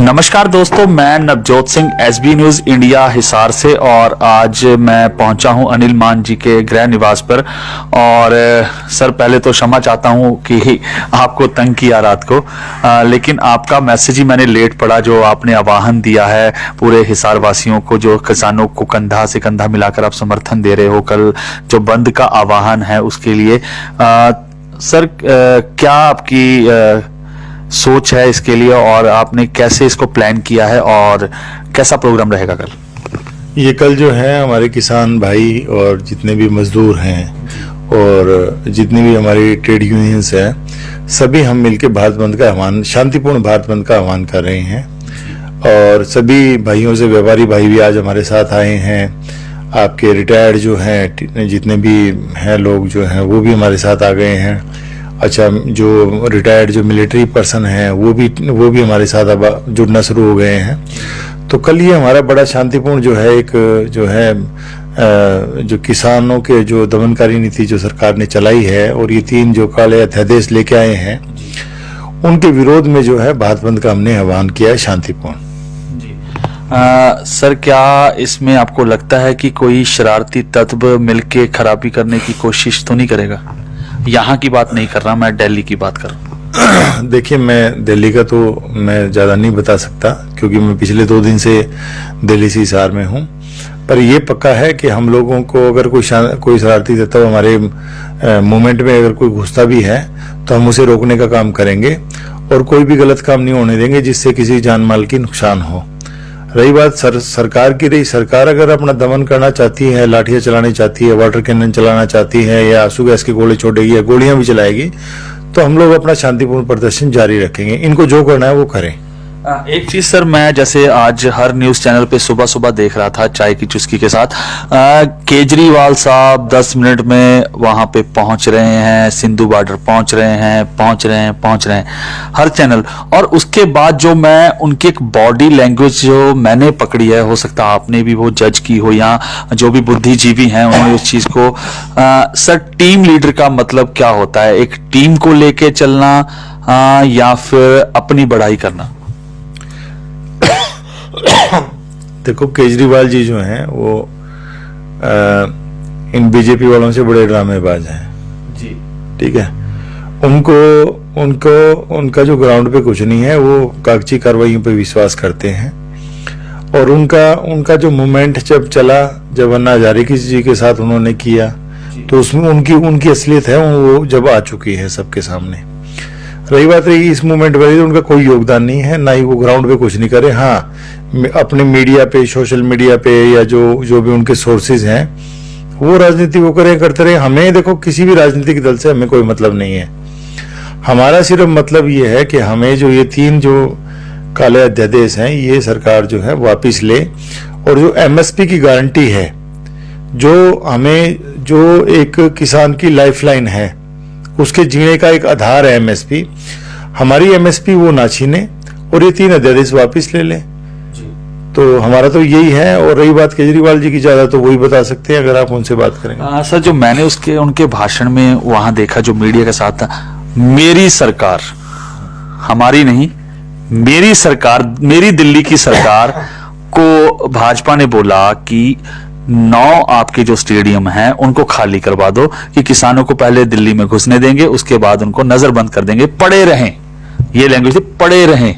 नमस्कार दोस्तों, मैं Navjot Singh SB news India Hisar से और आज मैं पहुंचा हूं अनिल मान जी के गृह निवास पर। और सर पहले तो क्षमा चाहता हूं कि आपको तंग किया रात को, लेकिन आपका मैसेज ही मैंने लेट पड़ा जो आपने आह्वान दिया है पूरे हिसार वासियों को, जो किसानों को कंधा से कंधा मिलाकर आप समर्थन दे रहे हो कल जो बंद का आह्वान है उसके लिए। सर क्या आपकी सोच है इसके लिए और आपने कैसे इसको प्लान किया है और कैसा प्रोग्राम रहेगा कल? ये कल जो है हमारे किसान भाई और जितने भी मजदूर हैं और जितनी भी हमारी ट्रेड यूनियंस हैं, सभी हम मिलकर भारत बंद का आह्वान, शांतिपूर्ण भारत बंद का आह्वान कर रहे हैं। और सभी भाइयों से व्यापारी भाई भी आज हमारे साथ आए हैं। आपके रिटायर्ड जो हैं जितने भी हैं लोग जो हैं वो भी हमारे साथ आ गए हैं। अच्छा, जो रिटायर्ड जो मिलिट्री पर्सन हैं वो भी हमारे साथ अब जुड़ना शुरू हो गए हैं। तो कल ये हमारा बड़ा शांतिपूर्ण जो है एक जो है जो किसानों के जो दमनकारी नीति जो सरकार ने चलाई है और ये 3 जो काले अध्यादेश लेके आए हैं उनके विरोध में जो है भारत बंद का हमने आह्वान किया है शांतिपूर्ण। सर क्या इसमें आपको लगता है कि कोई शरारती तत्व मिलके खराबी करने की कोशिश तो नहीं करेगा? यहाँ की बात नहीं कर रहा, मैं दिल्ली की बात कर रहा हूँ। देखिए, मैं दिल्ली का तो मैं ज़्यादा नहीं बता सकता क्योंकि मैं पिछले 2 दिन से दिल्ली से हिसार में हूँ। पर यह पक्का है कि हम लोगों को अगर कोई शरारती तत्व हमारे मूवमेंट में अगर कोई घुसता भी है तो हम उसे रोकने का काम करेंगे और कोई भी गलत काम नहीं होने देंगे जिससे किसी जान माल की नुकसान हो। रही बात सरकार की, सरकार अगर अपना दमन करना चाहती है, लाठियां चलानी चाहती है, वाटर कैनन चलाना चाहती है या आंसू गैस के गोले छोड़ेगी या गोलियां भी चलाएगी, तो हम लोग अपना शांतिपूर्ण प्रदर्शन जारी रखेंगे। इनको जो करना है वो करें। एक चीज सर, मैं जैसे आज हर न्यूज चैनल पे सुबह सुबह देख रहा था चाय की चुस्की के साथ, केजरीवाल साहब 10 मिनट में वहां पे पहुंच रहे हैं, सिंधु बॉर्डर पहुंच रहे हैं हर चैनल। और उसके बाद जो मैं उनकी एक बॉडी लैंग्वेज जो मैंने पकड़ी है, हो सकता है आपने भी वो जज की हो या जो भी बुद्धिजीवी हैं उन्होंने उस चीज को। सर टीम लीडर का मतलब क्या होता है? एक टीम को लेके चलना या फिर अपनी बढ़ाई करना? देखो, केजरीवाल जी जो हैं वो इन बीजेपी वालों से बड़े ड्रामेबाज हैं जी, ठीक है। उनका जो ग्राउंड पे कुछ नहीं है, वो कागजी कार्रवाइयों पे विश्वास करते हैं। और उनका जो मूवमेंट जब चला, जब अन्ना हजारे जी के साथ उन्होंने किया, तो उसमें उनकी असलियत है वो जब आ चुकी है सबके सामने। रही बात रही इस मूवमेंट वाली, तो उनका कोई योगदान नहीं है, ना ही वो ग्राउंड पे कुछ नहीं करे। हाँ, अपने मीडिया पे, सोशल मीडिया पे या जो भी उनके सोर्सेज हैं वो राजनीति वो करते रहे। हमें देखो, किसी भी राजनीतिक दल से हमें कोई मतलब नहीं है। हमारा सिर्फ मतलब ये है कि हमें जो ये 3 जो काले अध्यादेश हैं ये सरकार जो है वापिस ले, और जो एमएसपी की गारंटी है, जो एक किसान की लाइफलाइन है, उसके जीने का एक आधार है एमएसपी, हमारी एमएसपी वो ना छीने और ये 3 अध्यादेश वापिस ले लें। तो हमारा तो यही है। और रही बात केजरीवाल जी की, ज्यादा तो वही बता सकते हैं अगर आप उनसे बात करेंगे। सर जो मैंने उनके भाषण में वहां देखा जो मीडिया के साथ था, मेरी सरकार, हमारी नहीं, मेरी सरकार, मेरी दिल्ली की सरकार को भाजपा ने बोला कि 9 आपके जो स्टेडियम हैं उनको खाली करवा दो, कि किसानों को पहले दिल्ली में घुसने देंगे, उसके बाद उनको नजरबंद कर देंगे, पड़े रहें। ये लैंग्वेज थी, पड़े रहें।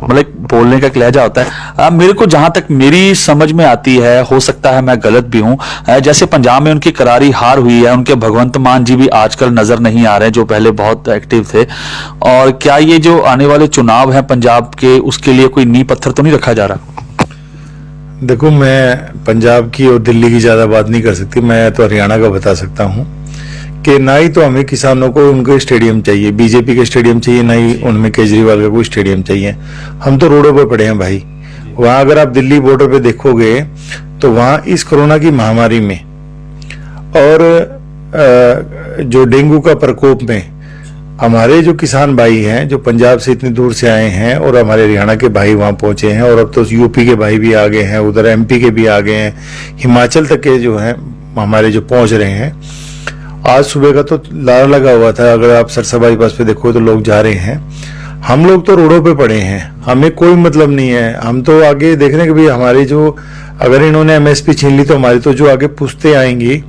मतलब बोलने का एक लहजा होता है। मेरे को जहां तक मेरी समझ में आती है, हो सकता है मैं गलत भी हूं, जैसे पंजाब में उनकी करारी हार हुई है, उनके भगवंत मान जी भी आजकल नजर नहीं आ रहे जो पहले बहुत एक्टिव थे। और क्या ये जो आने वाले चुनाव है पंजाब के, उसके लिए कोई नींव पत्थर तो नहीं रखा जा रहा? देखो, मैं पंजाब की और दिल्ली की ज्यादा बात नहीं कर सकती, मैं तो हरियाणा का बता सकता हूँ कि ना ही तो हमें किसानों को उनके स्टेडियम चाहिए, बीजेपी के स्टेडियम चाहिए, ना ही उनमें केजरीवाल का कोई स्टेडियम चाहिए। हम तो रोडों पर पड़े हैं भाई। वहां अगर आप दिल्ली बॉर्डर पे देखोगे तो वहां इस कोरोना की महामारी में और जो डेंगू का प्रकोप में हमारे जो किसान भाई हैं, जो पंजाब से इतनी दूर से आए हैं, और हमारे हरियाणा के भाई वहां पहुंचे हैं, और अब तो यूपी के भाई भी आ गए हैं, उधर एमपी के भी आ गए हैं, हिमाचल तक के जो हैं हमारे जो पहुंच रहे हैं। आज सुबह का तो लारा लगा हुआ था, अगर आप सरसा बाईपास पे देखो तो लोग जा रहे हैं। हम लोग तो रोडों पे पड़े हैं, हमें कोई मतलब नहीं है। हम तो आगे देख रहे हैं कि भाई हमारी जो, अगर इन्होंने एमएसपी छीन ली तो हमारी तो जो आगे पुश्तें आएंगी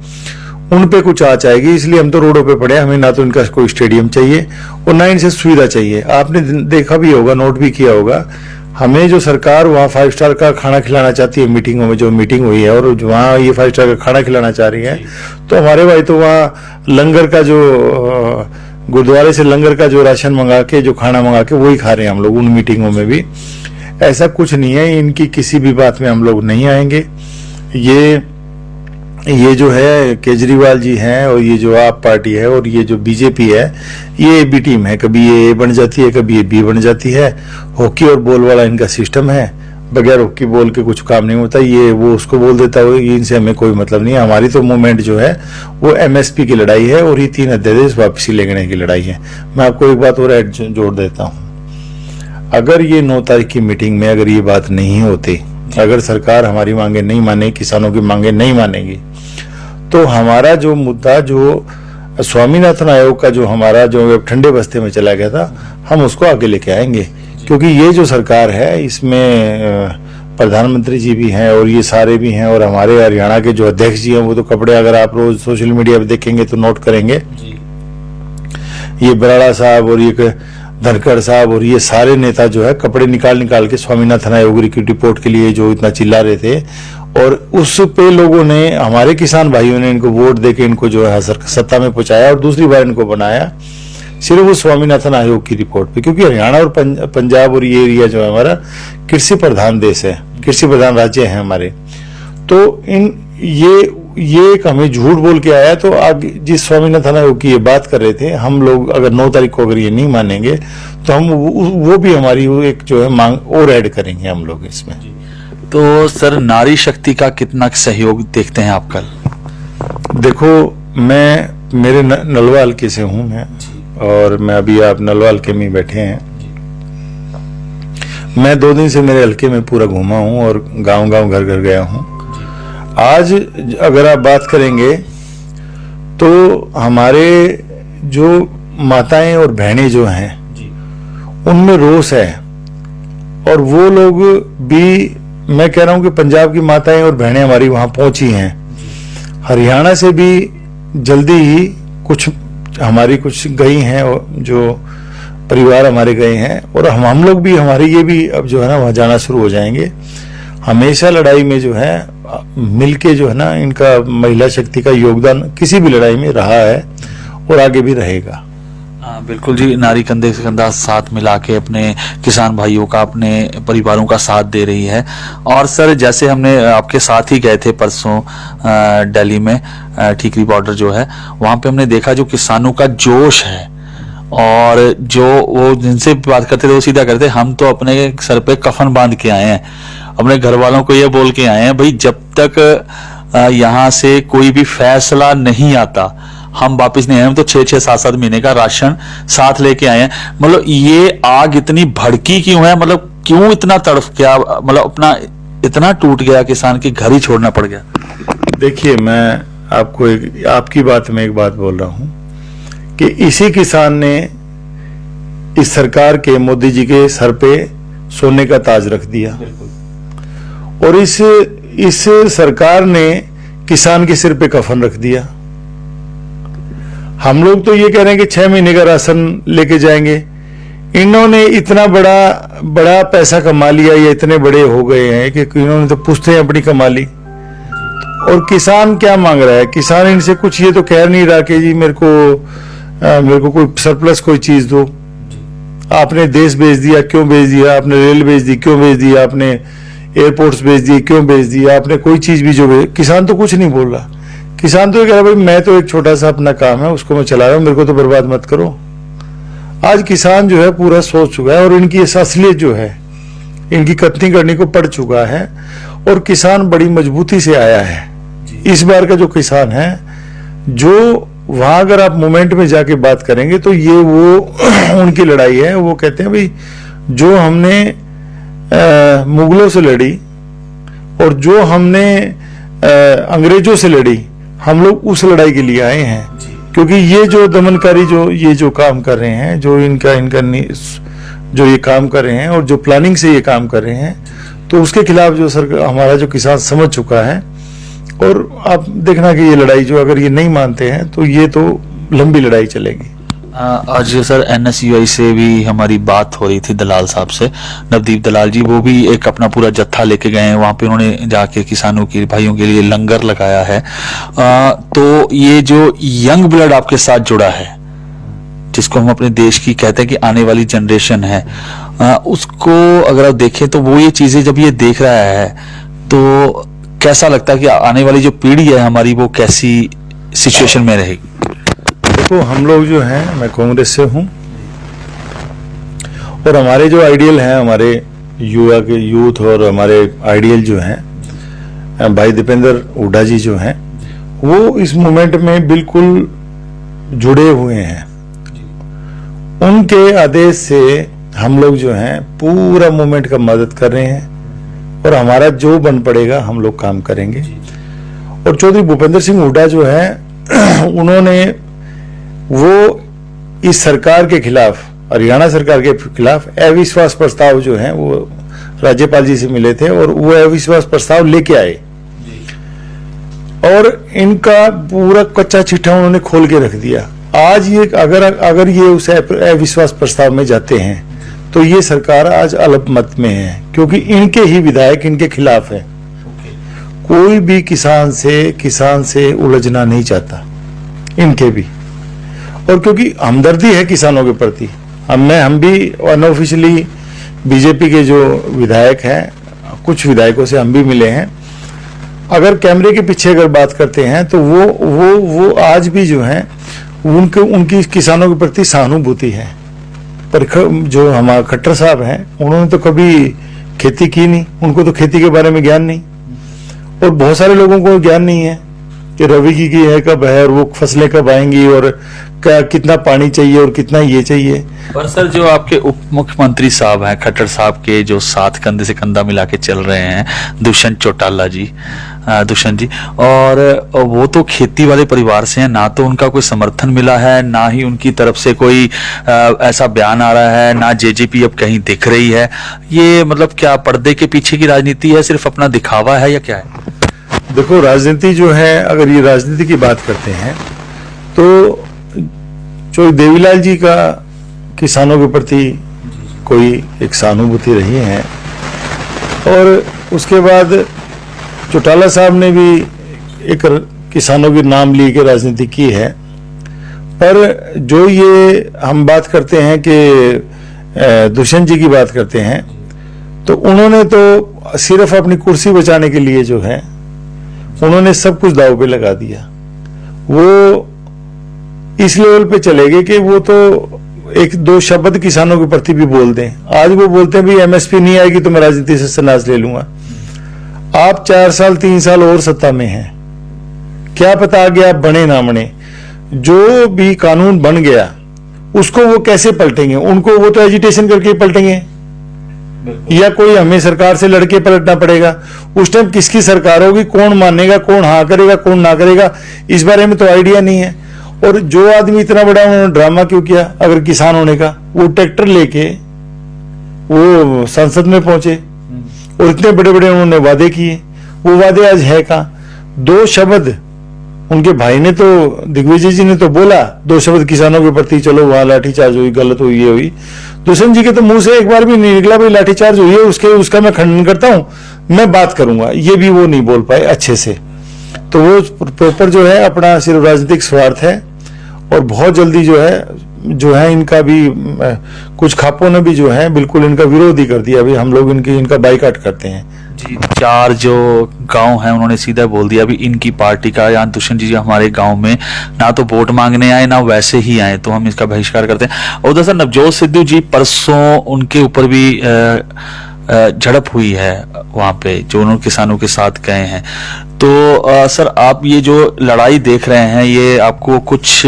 उन पे कुछ आँच आएगी। इसलिए हम तो रोडों पे पड़े हैं। हमें ना तो इनका कोई स्टेडियम चाहिए और ना इनसे सुविधा चाहिए। आपने देखा भी होगा, नोट भी किया होगा, हमें जो सरकार वहाँ 5 स्टार का खाना खिलाना चाहती है, मीटिंगों में जो मीटिंग हुई है, और वहाँ ये 5 स्टार का खाना खिलाना चाह रही है, तो हमारे भाई तो वहाँ लंगर का जो गुरुद्वारे से लंगर का जो राशन मंगा के, जो खाना मंगा के वही खा रहे हैं हम लोग उन मीटिंगों में भी। ऐसा कुछ नहीं है, इनकी किसी भी बात में हम लोग नहीं आएंगे। ये जो है केजरीवाल जी हैं, और ये जो आप पार्टी है, और ये जो बीजेपी है, ये बी टीम है। कभी ये ए बन जाती है, कभी ये बी बन जाती है। हॉकी और बॉल वाला इनका सिस्टम है, बगैर हॉकी बॉल के कुछ काम नहीं होता। ये वो उसको बोल देता है, इनसे हमें कोई मतलब नहीं है। हमारी तो मूवमेंट जो है वो एमएसपी की लड़ाई है, और ये 3 अध्यादेश वापसी लेने की लड़ाई है। मैं आपको एक बात और ऐड जोड़ देता हूँ। अगर ये 9 तारीख की मीटिंग में अगर ये बात नहीं होती, अगर सरकार हमारी मांगे नहीं माने, किसानों की मांगे नहीं मानेगी, तो हमारा जो मुद्दा, जो स्वामीनाथन आयोग का जो हमारा जो ठंडे बस्ते में चला गया था, हम उसको आगे लेके आएंगे। क्योंकि ये जो सरकार है, इसमें प्रधानमंत्री जी भी हैं और ये सारे भी हैं, और हमारे हरियाणा के जो अध्यक्ष जी हैं वो तो कपड़े, अगर आप रोज सोशल मीडिया पे देखेंगे तो नोट करेंगे, ये बराड़ा साहब और ये धनखड़ साहब और ये सारे नेता जो है कपड़े निकाल निकाल के स्वामीनाथन आयोग की रिपोर्ट के लिए जो इतना चिल्ला रहे थे, और उस पे लोगों ने, हमारे किसान भाइयों ने इनको वोट देके इनको जो है सत्ता में पहुंचाया और दूसरी बार इनको बनाया, सिर्फ वो स्वामीनाथन आयोग की रिपोर्ट पे। क्योंकि हरियाणा और पंजाब और ये एरिया जो है हमारा कृषि प्रधान देश है, कृषि प्रधान राज्य है हमारे, तो ये एक हमें झूठ बोल के आया। तो आगे जिस स्वामीनाथन आयोग की ये बात कर रहे थे, हम लोग अगर 9 तारीख को अगर ये नहीं मानेंगे तो हम वो भी हमारी एक जो है मांग और ऐड करेंगे हम लोग इसमें। तो सर, नारी शक्ति का कितना सहयोग देखते हैं आप कल? देखो, मेरे नलवा हल्के से हूं मैं, और मैं अभी आप नलवा हल्के में बैठे हैं। मैं 2 दिन से मेरे हल्के में पूरा घूमा हूं और गांव गांव घर घर गया हूं। आज अगर आप बात करेंगे तो हमारे जो माताएं और बहनें जो हैं उनमें रोष है, और वो लोग भी, मैं कह रहा हूं कि पंजाब की माताएं और बहनें हमारी वहां पहुंची हैं, हरियाणा से भी जल्दी ही कुछ हमारी कुछ गई हैं, जो परिवार हमारे गए हैं, और हम लोग भी, हमारे ये भी अब जो है ना वहां जाना शुरू हो जाएंगे। हमेशा लड़ाई में जो है मिलके जो है ना, इनका महिला शक्ति का योगदान किसी भी लड़ाई में रहा है और आगे भी रहेगा। बिल्कुल जी, नारी कंधे से कंधा साथ मिला के अपने किसान भाइयों का, अपने परिवारों का साथ दे रही है। और सर, जैसे हमने आपके साथ ही गए थे परसों दिल्ली में, ठीकरी बॉर्डर जो है, वहां पे हमने देखा जो किसानों का जोश है, और जो वो जिनसे बात करते थे वो सीधा करते, हम तो अपने सर पे कफन बांध के आए हैं, अपने घर वालों को ये बोल के आए हैं, भाई जब तक यहाँ से कोई भी फैसला नहीं आता हम वापिस नहीं आए। हम तो 6-6, 7-7 महीने का राशन साथ लेके आए हैं। मतलब ये आग इतनी भड़की क्यों है? मतलब क्यों इतना तड़फ गया? मतलब अपना इतना टूट गया किसान की घर ही छोड़ना पड़ गया। देखिए, मैं आपको आपकी बात में एक बात बोल रहा हूं कि इसी किसान ने इस सरकार के, मोदी जी के सर पे सोने का ताज रख दिया, और इस सरकार ने किसान के सिर पे कफन रख दिया। हम लोग तो ये कह रहे हैं कि 6 महीने का राशन लेके जाएंगे, इन्होंने इतना बड़ा पैसा कमा लिया, या इतने बड़े हो गए हैं कि इन्होंने तो पुश्तें अपनी कमा ली। और किसान क्या मांग रहा है? किसान इनसे कुछ ये तो कह नहीं रहा कि जी मेरे को कोई सरप्लस कोई चीज दो। आपने देश बेच दिया, क्यों बेच दिया? आपने रेल बेच दी, क्यों बेच दिया? आपने एयरपोर्ट्स बेच दिए, क्यों बेच दिया? आपने कोई चीज भी जो किसान तो कुछ नहीं बोल रहा। किसान तो ये कह रहा है, भाई मैं तो एक छोटा सा अपना काम है उसको मैं चला रहा हूं, मेरे को तो बर्बाद मत करो। आज किसान जो है पूरा सोच चुका है, और इनकी असलियत जो है, इनकी कथनी करने को पड़ चुका है, और किसान बड़ी मजबूती से आया है। इस बार का जो किसान है, जो वहां अगर आप मूवमेंट में जाके बात करेंगे तो ये वो उनकी लड़ाई है। वो कहते हैं भाई जो हमने मुगलों से लड़ी और जो हमने अंग्रेजों से लड़ी, हम लोग उस लड़ाई के लिए आए हैं। क्योंकि ये जो दमनकारी जो काम कर रहे हैं, जो इनका जो ये काम कर रहे हैं और जो प्लानिंग से ये काम कर रहे हैं, तो उसके खिलाफ जो सरकार, हमारा जो किसान समझ चुका है। और आप देखना कि ये लड़ाई जो अगर ये नहीं मानते हैं तो ये तो लंबी लड़ाई चलेगी। आज सर NSUI से भी हमारी बात हो रही थी, दलाल साहब से, नवदीप दलाल जी, वो भी एक अपना पूरा जत्था लेके गए हैं वहां पे, उन्होंने जाके किसानों के भाइयों के लिए लंगर लगाया है। तो ये जो यंग ब्लड आपके साथ जुड़ा है, जिसको हम अपने देश की कहते हैं कि आने वाली जनरेशन है, उसको अगर आप देखें तो वो ये चीजें जब ये देख रहा है तो कैसा लगता है कि आने वाली जो पीढ़ी है हमारी वो कैसी सिचुएशन में रहेगी? देखो, हम लोग जो हैं, मैं कांग्रेस से हूं और हमारे जो आइडियल हैं, हमारे युवा के यूथ और हमारे आइडियल जो हैं, भाई दीपेंद्र हुड्डा जी जो हैं, वो इस मूवमेंट में बिल्कुल जुड़े हुए हैं। उनके आदेश से हम लोग जो हैं पूरा मूवमेंट का मदद कर रहे हैं और हमारा जो बन पड़ेगा हम लोग काम करेंगे। और चौधरी भूपेंद्र सिंह हुड्डा जो है उन्होंने वो इस सरकार के खिलाफ, हरियाणा सरकार के खिलाफ अविश्वास प्रस्ताव जो है वो राज्यपाल जी से मिले थे और वो अविश्वास प्रस्ताव लेके आए और इनका पूरा कच्चा चिट्ठा उन्होंने खोल के रख दिया। आज ये अगर ये उस अविश्वास प्रस्ताव में जाते हैं तो ये सरकार आज अल्पमत में है, क्योंकि इनके ही विधायक इनके खिलाफ है। कोई भी किसान से उलझना नहीं चाहता, इनके भी। और क्योंकि हमदर्दी है किसानों के प्रति, हम भी अनऑफिशियली बीजेपी के जो विधायक हैं, कुछ विधायकों से हम भी मिले हैं। अगर कैमरे के पीछे अगर बात करते हैं तो वो आज भी जो है उनकी किसानों के प्रति सहानुभूति है। पर जो हमारे खट्टर साहब हैं, उन्होंने तो कभी खेती की नहीं, उनको तो खेती के बारे में ज्ञान नहीं और बहुत सारे लोगों को ज्ञान नहीं है कि रबी की है कब है और वो फसलें कब आएंगी और कितना पानी चाहिए और कितना ये चाहिए। पर सर, जो आपके उप मुख्यमंत्री साहब हैं, खट्टर साहब के जो साथ कंधे से कंधा मिला के चल रहे हैं, दुष्यंत चौटाला जी, दुष्यंत जी, और वो तो खेती वाले परिवार से हैं, ना तो उनका कोई समर्थन मिला है, ना ही उनकी तरफ से कोई ऐसा बयान आ रहा है, ना जेजेपी अब कहीं दिख रही है। ये मतलब क्या पर्दे के पीछे की राजनीति है, सिर्फ अपना दिखावा है या क्या है? देखो, राजनीति जो है, अगर ये राजनीति की बात करते हैं तो जो देवीलाल जी का किसानों के प्रति कोई एक सहानुभूति रही है और उसके बाद चौटाला साहब ने भी एक किसानों के नाम लिए के राजनीति की है। पर जो ये हम बात करते हैं कि दुष्यंत जी की बात करते हैं, तो उन्होंने तो सिर्फ अपनी कुर्सी बचाने के लिए जो है उन्होंने सब कुछ दांव पे लगा दिया। वो इस लेवल पे चले गए कि वो तो एक दो शब्द किसानों के प्रति भी बोल दें। आज वो बोलते हैं भी MSP नहीं आएगी तो मैं राजनीति से संन्यास ले लूंगा। आप 4 साल 3 साल और सत्ता में हैं, क्या पता आगे आप बने ना बने। जो भी कानून बन गया उसको वो कैसे पलटेंगे? उनको वो तो एजिटेशन करके पलटेंगे या कोई हमें सरकार से लड़के पलटना पड़ेगा। उस टाइम किसकी सरकार होगी, कौन मानेगा, कौन हाँ करेगा, कौन ना करेगा, इस बारे में तो आइडिया नहीं है। और जो आदमी इतना बड़ा उन्होंने ड्रामा क्यों किया अगर किसान होने का, वो ट्रैक्टर लेके वो संसद में पहुंचे और इतने बड़े बड़े उन्होंने वादे किए। वो वादे आज है कहां? 2 शब्द उनके भाई ने तो, दिग्विजय जी ने तो बोला 2 शब्द किसानों के प्रति, चलो वहां लाठीचार्ज हुई, गलत हुई, ये हुई। दुष्यंत जी के तो मुंह से एक बार भी नहीं निकला भाई लाठीचार्ज हुई है, उसका मैं खंडन करता हूं, मैं बात करूंगा, ये भी वो नहीं बोल पाए अच्छे से। तो वो प्रॉपर जो है अपना सिर्फ राजनीतिक स्वार्थ है और बहुत जल्दी जो है इनका भी कुछ खापों ने भी जो है बिल्कुल इनका विरोध ही कर दिया। अभी हम लोग इनका बाइकाट करते हैं जी। 4 जो गांव हैं उन्होंने सीधा बोल दिया अभी इनकी पार्टी का, या दुष्यंत जी हमारे गांव में ना तो वोट मांगने आए ना वैसे ही आए, तो हम इसका बहिष्कार करते हैं। और उधर नवजोत सिद्धू जी, परसों उनके ऊपर भी झड़प हुई है वहां पे, जो उन्होंने किसानों के साथ गए हैं। तो सर, आप ये जो लड़ाई देख रहे हैं, ये आपको कुछ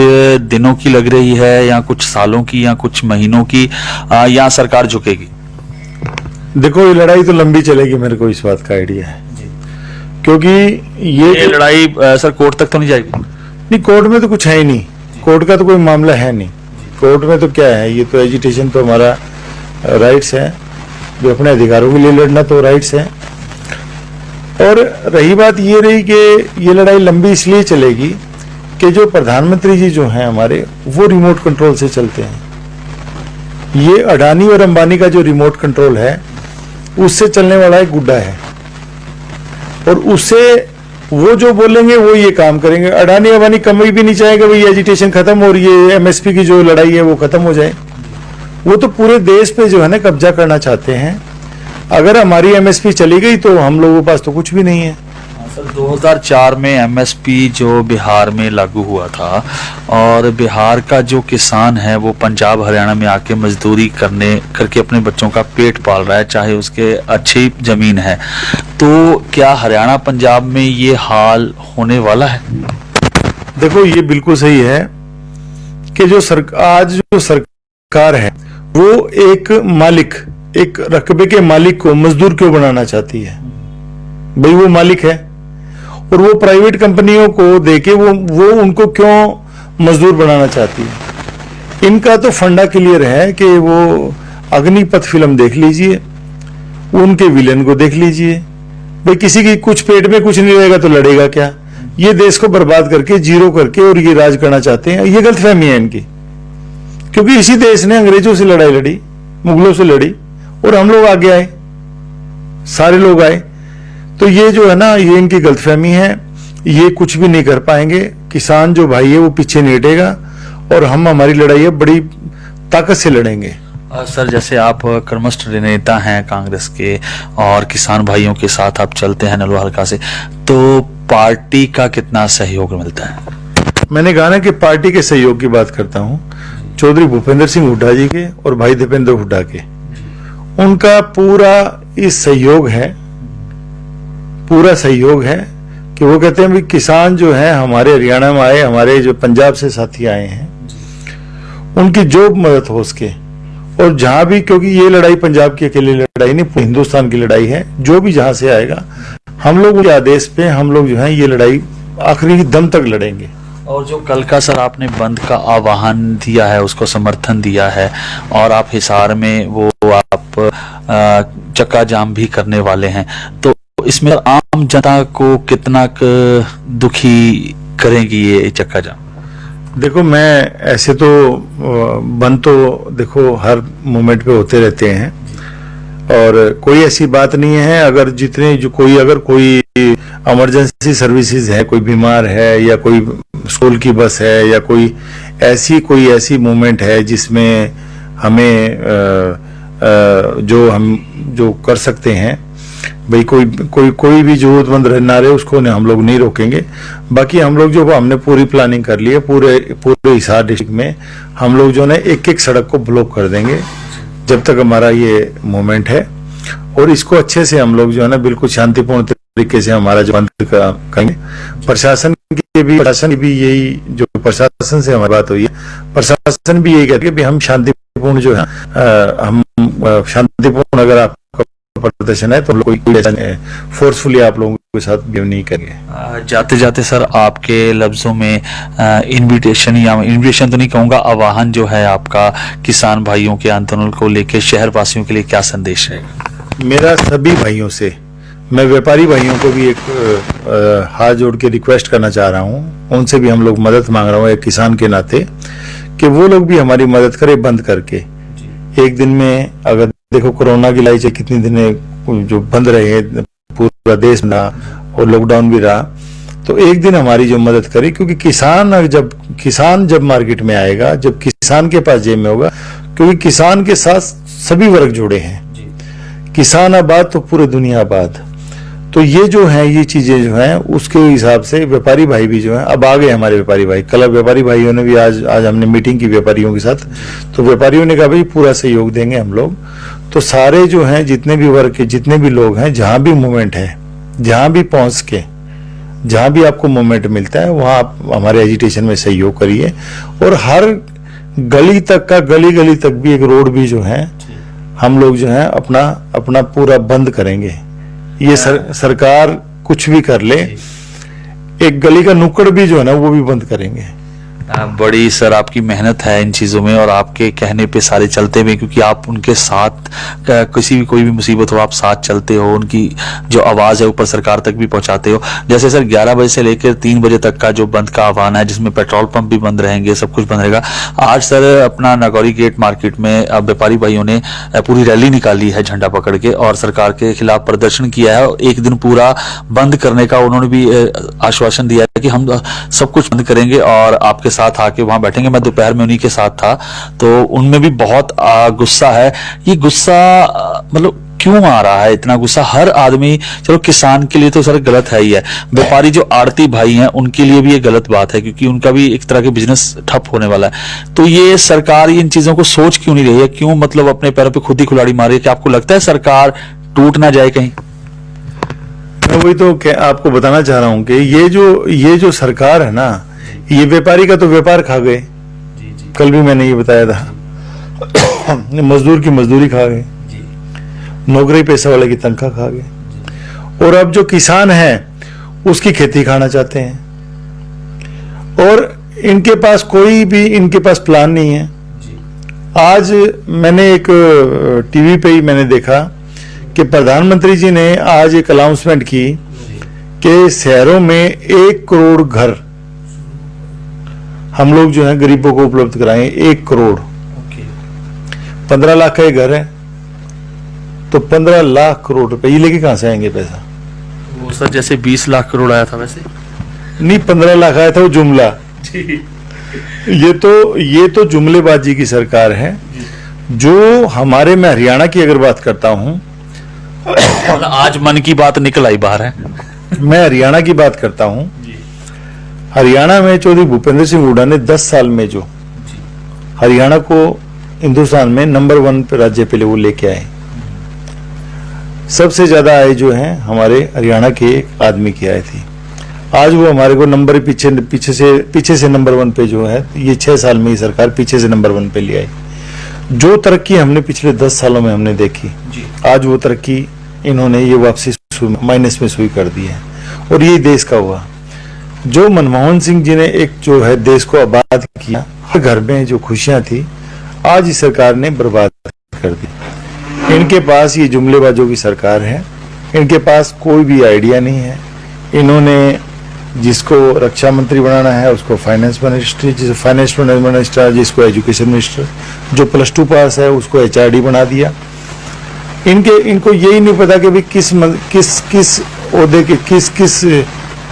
दिनों की लग रही है या कुछ सालों की या कुछ महीनों की, या सरकार झुकेगी? देखो, ये लड़ाई तो लंबी चलेगी, मेरे को इस बात का आइडिया है, क्योंकि ये लड़ाई सर कोर्ट तक तो नहीं जाएगी? नहीं, कोर्ट में तो कुछ है ही नहीं, कोर्ट का तो कोई मामला है नहीं। कोर्ट में तो क्या है, ये तो एजिटेशन तो हमारा राइट्स हैं, जो अपने अधिकारों के लिए लड़ना तो राइट्स है। और रही बात ये रही कि ये लड़ाई लंबी इसलिए चलेगी कि जो प्रधानमंत्री जी जो हैं हमारे, वो रिमोट कंट्रोल से चलते हैं। ये अडानी और अंबानी का जो रिमोट कंट्रोल है उससे चलने वाला एक गुड्डा है, और उससे वो जो बोलेंगे वो ये काम करेंगे। अडानी अंबानी कभी भी नहीं चाहेगा भाई एजिटेशन खत्म और ये एमएसपी की जो लड़ाई है वो खत्म हो जाए। वो तो पूरे देश पे जो है ना कब्जा करना चाहते हैं। अगर हमारी एमएसपी चली गई तो हम लोगों के पास तो कुछ भी नहीं है। सर 2004 में एमएसपी जो बिहार में लागू हुआ था, और बिहार का जो किसान है वो पंजाब हरियाणा में आके मजदूरी करके अपने बच्चों का पेट पाल रहा है, चाहे उसके अच्छी जमीन है। तो क्या हरियाणा पंजाब में ये हाल होने वाला है? देखो ये बिल्कुल सही है कि आज जो सरकार है वो एक रकबे के मालिक को मजदूर क्यों बनाना चाहती है? भाई वो मालिक है, और वो प्राइवेट कंपनियों को देके वो उनको क्यों मजदूर बनाना चाहती है? इनका तो फंडा क्लियर है कि वो अग्निपथ फिल्म देख लीजिए, उनके विलेन को देख लीजिए। भाई किसी की कुछ पेट में कुछ नहीं रहेगा तो लड़ेगा क्या? ये देश को बर्बाद करके जीरो करके और ये राज करना चाहते हैं। ये गलतफहमी है इनकी, क्योंकि इसी देश ने अंग्रेजों से लड़ाई लड़ी, मुगलों से लड़ी, और हम लोग आगे आए, सारे लोग आए। तो ये जो है ना, ये इनकी गलतफहमी है। ये कुछ भी नहीं कर पाएंगे। किसान जो भाई है वो पीछे नहीं हटेगा, और हम हमारी लड़ाई है बड़ी ताकत से लड़ेंगे। सर जैसे आप कर्मठ नेता हैं कांग्रेस के, और किसान भाइयों के साथ आप चलते हैं नलवा हल्का से, तो पार्टी का कितना सहयोग मिलता है? मैंने कहा ना कि पार्टी के सहयोग की बात करता हूं। चौधरी भूपेंद्र सिंह हुड्डा जी के और भाई दीपेंद्र हुड्डा के, उनका पूरा इस सहयोग है, पूरा सहयोग है कि वो कहते हैं भी किसान जो है हमारे हरियाणा में आए, हमारे जो पंजाब से साथी आए हैं, उनकी जो मदद हो सके, और जहां भी, क्योंकि ये लड़ाई पंजाब की अकेली लड़ाई नहीं, पूरे हिंदुस्तान की लड़ाई है। जो भी जहां से आएगा, हम लोग के आदेश पे हम लोग जो है ये लड़ाई आखिरी दम तक लड़ेंगे। और जो कल का सर आपने बंद का आह्वान दिया है, उसको समर्थन दिया है, और आप हिसार में वो आप चक्का जाम भी करने वाले हैं, तो इसमें आम जनता को कितना दुखी करेगी ये चक्का जाम? देखो मैं ऐसे तो बंद तो देखो हर मोमेंट पे होते रहते हैं, और कोई ऐसी बात नहीं है। अगर अगर कोई इमरजेंसी सर्विसेज है, कोई बीमार है, या कोई स्कूल की बस है, या कोई ऐसी मोमेंट है जिसमें हमें जो कर सकते हैं, भाई कोई भी जरूरतमंद ना रहे उसको हम लोग नहीं रोकेंगे। बाकी हम लोग जो हमने पूरी प्लानिंग कर ली है, पूरे हिसार डिस्ट्रिक्ट में हम लोग जो है एक सड़क को ब्लॉक कर देंगे जब तक हमारा ये मोमेंट है, और इसको अच्छे से हम लोग जो है ना बिल्कुल शांतिपूर्ण तरीके से हमारा जो बंद करेंगे। प्रशासन भी यही, जो प्रशासन से हमारी बात हुई है, प्रशासन भी यही कहते हैं कि हम शांतिपूर्ण जो है, हम शांतिपूर्ण, अगर आपका प्रदर्शन है तो कोई फोर्सफुली आप लोगों के साथ बिहेव नहीं करेंगे। जाते जाते सर आपके लफ्जों में इन्विटेशन तो नहीं कहूंगा, आह्वान जो है आपका किसान भाइयों के आंदोलन को लेकर शहर वासियों के लिए क्या संदेश है? मेरा सभी भाइयों से, मैं व्यापारी भाइयों को भी एक हाथ जोड़ के रिक्वेस्ट करना चाह रहा हूं, उनसे भी हम लोग मदद मांग रहा हूं एक किसान के नाते, कि वो लोग भी हमारी मदद करें बंद करके। एक दिन में, अगर देखो कोरोना की लड़ाई कितनी दिन जो बंद रहे, पूरा देश में और लॉकडाउन भी रहा, तो एक दिन हमारी जो मदद करे, क्योंकि किसान जब मार्केट में आएगा, जब किसान के पास जेब में होगा, क्योंकि किसान के साथ सभी वर्ग जुड़े हैं, किसान आबाद तो पूरी दुनिया आबाद। तो ये जो है, ये चीजें जो हैं, उसके हिसाब से व्यापारी भाई भी जो है अब आ गए। हमारे व्यापारी भाई, कल व्यापारी भाइयों ने भी आज हमने मीटिंग की व्यापारियों के साथ, तो व्यापारियों ने कहा भाई पूरा सहयोग देंगे हम लोग। तो सारे जो हैं, जितने भी वर्ग के जितने भी लोग हैं, जहां भी मूवमेंट है, जहां भी पहुंच के, जहां भी आपको मूवमेंट मिलता है, वहां आप हमारे एजिटेशन में सहयोग करिए। और हर गली तक भी एक रोड भी जो है, हम लोग जो है अपना पूरा बंद करेंगे। ये सरकार कुछ भी कर ले, एक गली का नुक्कड़ भी जो है ना वो भी बंद करेंगे। बड़ी सर आपकी मेहनत है इन चीज़ों में और आपके कहने पे सारे चलते हुए, क्योंकि आप उनके साथ किसी भी कोई भी मुसीबत हो आप साथ चलते हो, उनकी जो आवाज़ है ऊपर सरकार तक भी पहुंचाते हो। जैसे सर 11 बजे से लेकर 3 बजे तक का जो बंद का आह्वान है, जिसमें पेट्रोल पंप भी बंद रहेंगे, सब कुछ बंद रहेगा। आज सर अपना नागौरी गेट मार्केट में व्यापारी भाइयों ने पूरी रैली निकाली है झंडा पकड़ के और सरकार के खिलाफ प्रदर्शन किया है। एक दिन पूरा बंद करने का उन्होंने भी आश्वासन दिया है कि हम सब कुछ बंद करेंगे और आपके साथ आके वहां बैठेंगे। मैं दोपहर में उन्हीं के साथ था, तो उनमें भी बहुत गुस्सा है। ये गुस्सा मतलब क्यों आ रहा है इतना गुस्सा? हर आदमी, चलो किसान के लिए तो सर गलत है ही है, व्यापारी जो आड़ती भाई हैं उनके लिए भी ये गलत बात है, क्योंकि उनका भी एक तरह के बिजनेस ठप होने वाला है। तो ये सरकार इन चीजों को सोच क्यों नहीं रही है? क्यों मतलब अपने पैरों पे खुद ही कुल्हाड़ी मारी है? कि आपको लगता है सरकार टूट ना जाए कहीं? मैं वही तो आपको बताना चाह रहा हूं कि ये जो सरकार है ना, ये व्यापारी का तो व्यापार खा गए। कल भी मैंने ये बताया था, मजदूर की मजदूरी खा गए, नौकरी पैसा वाले की तनख्वाह खा गए, और अब जो किसान है उसकी खेती खाना चाहते हैं और इनके पास कोई भी इनके पास प्लान नहीं है। आज मैंने एक टीवी पे ही मैंने देखा कि प्रधानमंत्री जी ने आज एक अनाउंसमेंट की कि शहरों में 1 करोड़ घर हम लोग जो है गरीबों को उपलब्ध कराएंगे। 1 करोड़ 15 लाख का एक घर है, तो 15 लाख करोड़ रुपए ये लेके कहां से आएंगे पैसा? वो सर जैसे 20 लाख करोड़ आया था वैसे नहीं, 15 लाख आया था वो जुमला। ये तो जुमलेबाजी की सरकार है। जो हमारे, मैं हरियाणा की अगर बात करता हूं, आज मन की बात निकल आई बाहर है। मैं हरियाणा की बात करता हूं। हरियाणा में चौधरी भूपेंद्र सिंह हुड्डा ने 10 साल में जो हरियाणा को हिंदुस्तान में नंबर 1 पे राज्य पे वो लेके आए। सबसे ज्यादा आय जो है हमारे हरियाणा के एक आदमी की आय थी। आज वो हमारे को नंबर पीछे से नंबर 1 पे जो है, ये 6 साल में ही सरकार पीछे से नंबर 1 पे ले आई। जो तरक्की हमने पिछले 10 सालों में हमने देखी, आज वो तरक्की इन्होंने ये वापसी माइनस में सुई कर दी है, और ये देश का हुआ। जो मनमोहन सिंह जी ने एक जो है देश को आबाद किया, हर घर में जो खुशियां थी, आज इस सरकार ने बर्बाद कर दी। इनके पास ये जुमलेबाजों की सरकार है, इनके पास कोई भी आइडिया नहीं है। इन्होंने जिसको रक्षा मंत्री बनाना है उसको फाइनेंस मिनिस्टर, जिसको एजुकेशन मिनिस्टर, जो +2 पास है उसको HRD बना दिया। इनको यही नहीं पता कि भाई किस ओहदे के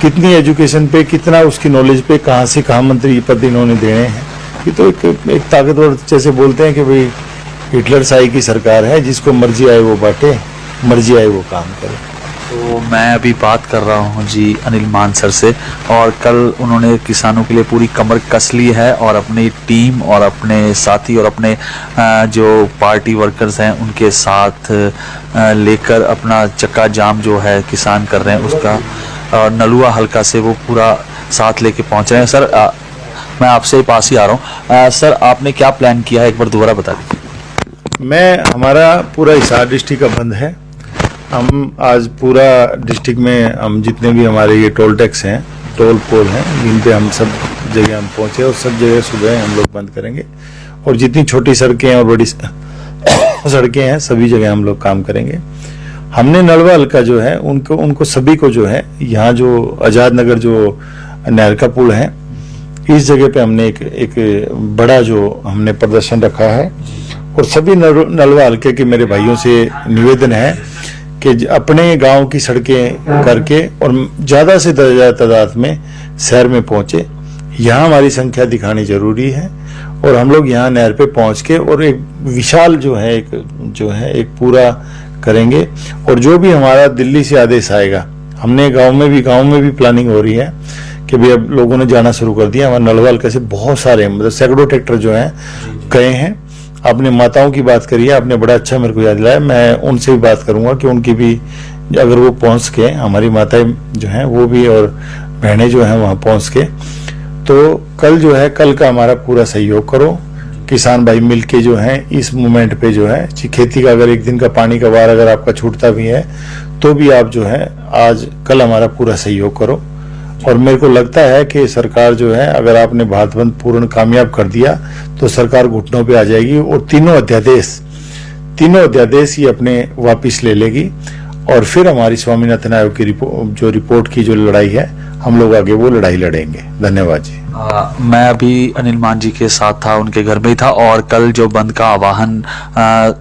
कितनी एजुकेशन पे, कितना उसकी नॉलेज पे, कहां से कहां मंत्री पद इन्होंने देने हैं। ये तो एक ताकतवर जैसे बोलते हैं कि भाई हिटलर शाही की सरकार है, जिसको मर्जी आए वो बांटे, मर्जी आए वो काम करे। तो मैं अभी बात कर रहा हूं जी अनिल मान सर से, और कल उन्होंने किसानों के लिए पूरी कमर कस ली है और अपनी टीम और अपने साथी और अपने जो पार्टी वर्कर्स हैं उनके साथ लेकर अपना चक्का जाम जो है किसान कर रहे हैं उसका, और नलुआ हल्का से वो पूरा साथ लेके पहुंच रहे हैं। सर मैं आपसे पास ही आ रहा हूँ। सर आपने क्या प्लान किया है, एक बार दोबारा बता दीजिए। हमारा पूरा हिसार डिस्ट्रिक्ट का बंद है। हम आज पूरा डिस्ट्रिक्ट में हम जितने भी हमारे ये टोल टैक्स हैं, टोल पोल हैं, जिन पे हम सब जगह हम पहुंचे, और सब जगह सुबह हम लोग बंद करेंगे। और जितनी छोटी सड़कें और बड़ी सड़कें हैं सभी जगह हम लोग काम करेंगे। हमने नलवा हल्का जो है उनको सभी को जो है, यहाँ जो आजाद नगर जो नहर का पुल है, इस जगह पे हमने एक बड़ा जो हमने प्रदर्शन रखा है। और सभी नलवा हल्के के मेरे भाइयों से निवेदन है कि अपने गांव की सड़कें करके और ज्यादा से ज्यादा तादाद में शहर में पहुंचे। यहाँ हमारी संख्या दिखानी जरूरी है, और हम लोग यहाँ नहर पे पहुंच के और एक विशाल जो है एक पूरा करेंगे। और जो भी हमारा दिल्ली से आदेश आएगा, हमने गांव में भी प्लानिंग हो रही है कि भाई अब लोगों ने जाना शुरू कर दिया। हमारे नलवा हल्के से बहुत सारे मतलब सैकड़ों ट्रैक्टर जो हैं गए हैं। आपने माताओं की बात करी है, आपने बड़ा अच्छा मेरे को याद दिलाया। मैं उनसे भी बात करूंगा कि उनकी भी अगर वो पहुंच के, हमारी माताएं जो हैं वो भी और बहनें जो हैं वहां पहुंच के, तो कल का हमारा पूरा सहयोग करो। किसान भाई मिलके जो है इस मूवमेंट पे जो है खेती का, अगर एक दिन का पानी का वार अगर आपका छूटता भी है तो भी आप जो है आज कल हमारा पूरा सहयोग करो। और मेरे को लगता है कि सरकार जो है, अगर आपने भारत बंद पूर्ण कामयाब कर दिया तो सरकार घुटनों पे आ जाएगी और तीनों अध्यादेश ये अपने वापिस ले लेगी और फिर हमारी स्वामीनाथन आयोग की रिपोर्ट की जो लड़ाई है, हम लोग आगे वो लड़ाई लड़ेंगे। धन्यवाद जी। मैं अभी अनिल मान जी के साथ था, उनके घर में ही था, और कल जो बंद का आह्वान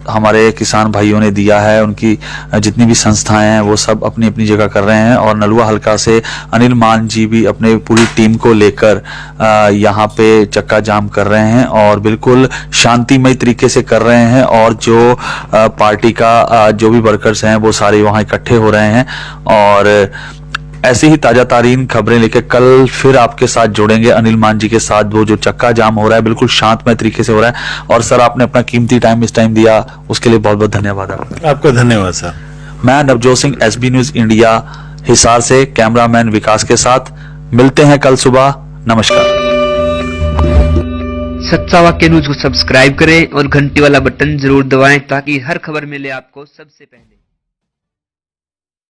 हमारे किसान भाइयों ने दिया है, उनकी जितनी भी संस्थाएं हैं वो सब अपनी अपनी जगह कर रहे हैं, और नलवा हल्का से अनिल मान जी भी अपने पूरी टीम को लेकर यहाँ पे चक्का जाम कर रहे हैं और बिल्कुल शांतिमय तरीके से कर रहे हैं, और जो पार्टी का जो भी वर्कर्स हैं वो सारे वहाँ इकट्ठे हो रहे हैं। और ऐसी ही ताजा तारीन खबरें लेके कल फिर आपके साथ जुड़ेंगे, अनिल मान जी के साथ। वो जो चक्का जाम हो रहा है बिल्कुल शांतमय तरीके से हो रहा है। और सर, आपने अपना कीमती टाइम इस टाइम दिया, उसके लिए बहुत बहुत धन्यवाद आपका। आपका धन्यवाद सर। मैं Navjot Singh, SB news India Hisar से, कैमरामैन विकास के साथ। मिलते हैं कल सुबह। नमस्कार। सच्चा वाक्य न्यूज को सब्सक्राइब करें और घंटी वाला बटन जरूर दबाएं ताकि हर खबर मिले आपको सबसे पहले।